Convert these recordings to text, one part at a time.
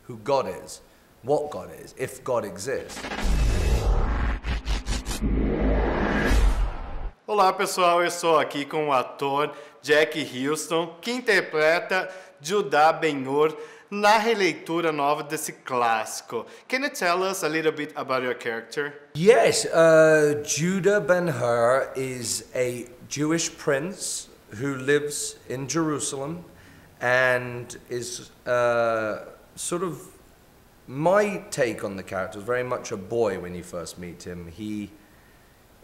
who God is, what God is, if God exists. Olá pessoal, eu estou aqui com o ator Jack Huston, que interpreta Judah Ben-Hur na releitura nova desse clássico. Can you tell us a little bit about your character? Yes, Judah Ben-Hur is a Jewish prince who lives in Jerusalem and is sort of, my take on the character is very much a boy when you first meet him. He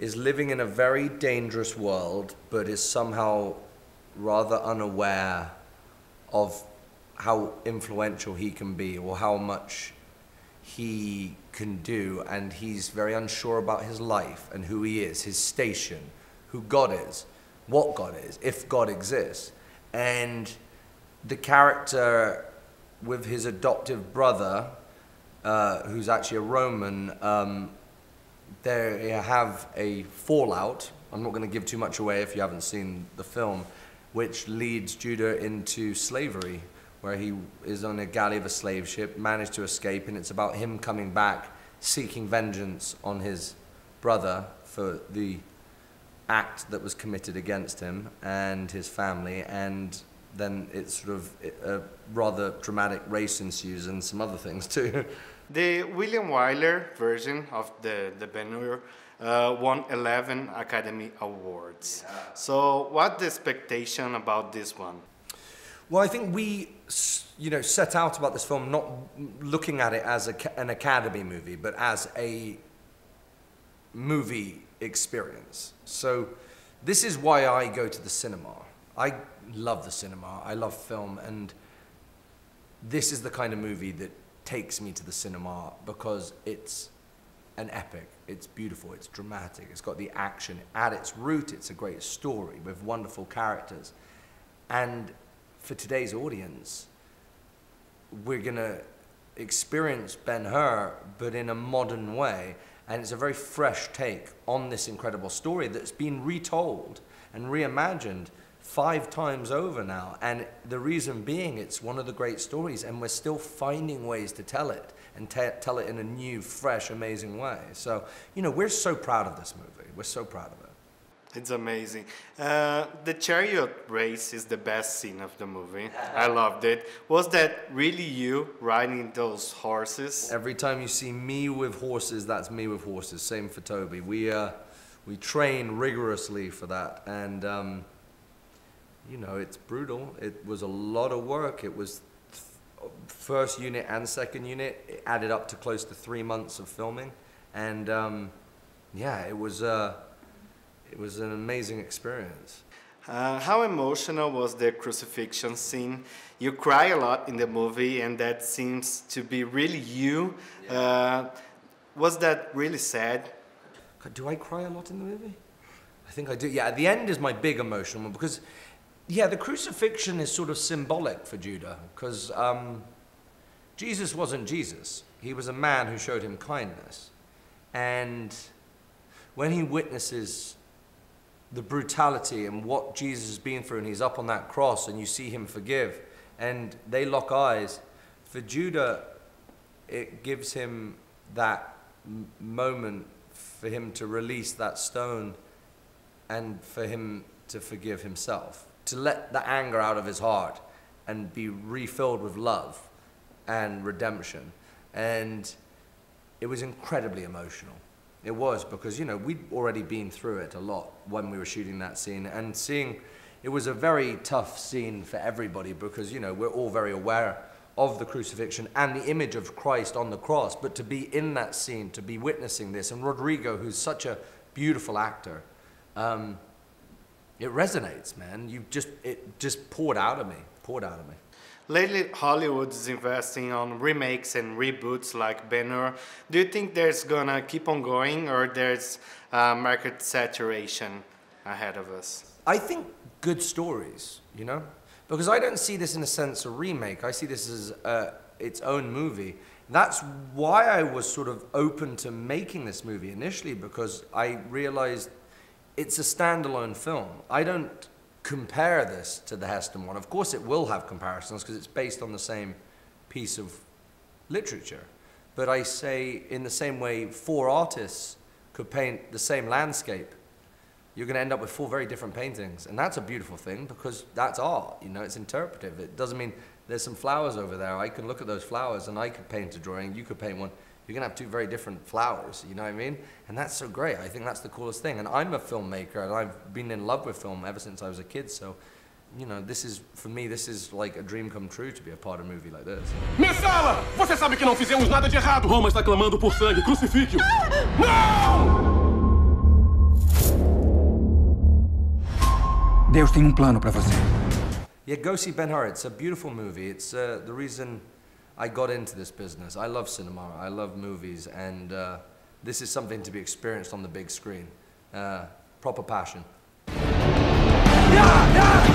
is living in a very dangerous world, but is somehow rather unaware of how influential he can be or how much he can do, and he's very unsure about his life and who he is, his station, who God is, what God is, if God exists. And the character with his adoptive brother, who's actually a Roman, they have a fallout. I'm not going to give too much away if you haven't seen the film, which leads Judah into slavery, where he is on a galley of a slave ship, managed to escape, and it's about him coming back, seeking vengeance on his brother for the act that was committed against him and his family, and then it's sort of a rather dramatic race ensues and some other things too. The William Wyler version of the Ben-Hur won 11 Academy Awards. Yeah. So what's the expectation about this one? Well, I think we, set out about this film not looking at it as an Academy movie, but as a movie experience. So this is why I go to the cinema. I love the cinema, I love film, and this is the kind of movie that takes me to the cinema because it's an epic, it's beautiful, it's dramatic, it's got the action. At its root, it's a great story with wonderful characters. And for today's audience, we're gonna experience Ben-Hur, but in a modern way. And it's a very fresh take on this incredible story that's been retold and reimagined 5 times over now, and the reason being it's one of the great stories, and we're still finding ways to tell it and tell it in a new, fresh, amazing way. So, we're so proud of this movie. We're so proud of it. It's amazing. The chariot race is the best scene of the movie. I loved it. Was that really you riding those horses? Every time you see me with horses, that's me with horses. Same for Toby. We train rigorously for that, and it's brutal. It was a lot of work. It was first unit and second unit. It added up to close to 3 months of filming, and it was an amazing experience. How emotional was the crucifixion scene? You cry a lot in the movie, and that seems to be really you. Yeah. Was that really sad? Do I cry a lot in the movie? I think I do. Yeah, at the end is my big emotional one because, the crucifixion is sort of symbolic for Judah because Jesus wasn't Jesus. He was a man who showed him kindness. And when he witnesses the brutality and what Jesus has been through, and he's up on that cross and you see him forgive and they lock eyes, for Judah, it gives him that moment for him to release that stone and for him to forgive himself, to let the anger out of his heart and be refilled with love and redemption. And it was incredibly emotional. It was because, we'd already been through it a lot when we were shooting that scene, and it was a very tough scene for everybody because, we're all very aware of the crucifixion and the image of Christ on the cross, but to be in that scene, to be witnessing this, and Rodrigo, who's such a beautiful actor, it resonates, man. It just poured out of me. Lately, Hollywood is investing on remakes and reboots like Ben-Hur. Do you think there's gonna keep on going, or there's market saturation ahead of us? I think good stories, because I don't see this in a sense a remake. I see this as its own movie. That's why I was sort of open to making this movie initially, because I realized it's a standalone film. I don't compare this to the Huston one. Of course it will have comparisons because it's based on the same piece of literature. But I say, in the same way, 4 artists could paint the same landscape, you're going to end up with 4 very different paintings. And that's a beautiful thing, because that's art, you know, it's interpretive. It doesn't mean there's some flowers over there. I can look at those flowers and I could paint a drawing, you could paint one. You're going to have 2 very different flowers, you know what I mean? And that's so great. I think that's the coolest thing. And I'm a filmmaker, and I've been in love with film ever since I was a kid, so, you know, this is, for me, this is like a dream come true to be a part of a movie like this. Messala! Você sabe que não fizemos nada de errado! Roma está clamando por sangue! Crucifique-o! Não! Deus tem plano para você. Yeah, go see Ben-Hur. It's a beautiful movie. It's the reason I got into this business. I love cinema, I love movies, and this is something to be experienced on the big screen. Proper passion. Yeah, yeah!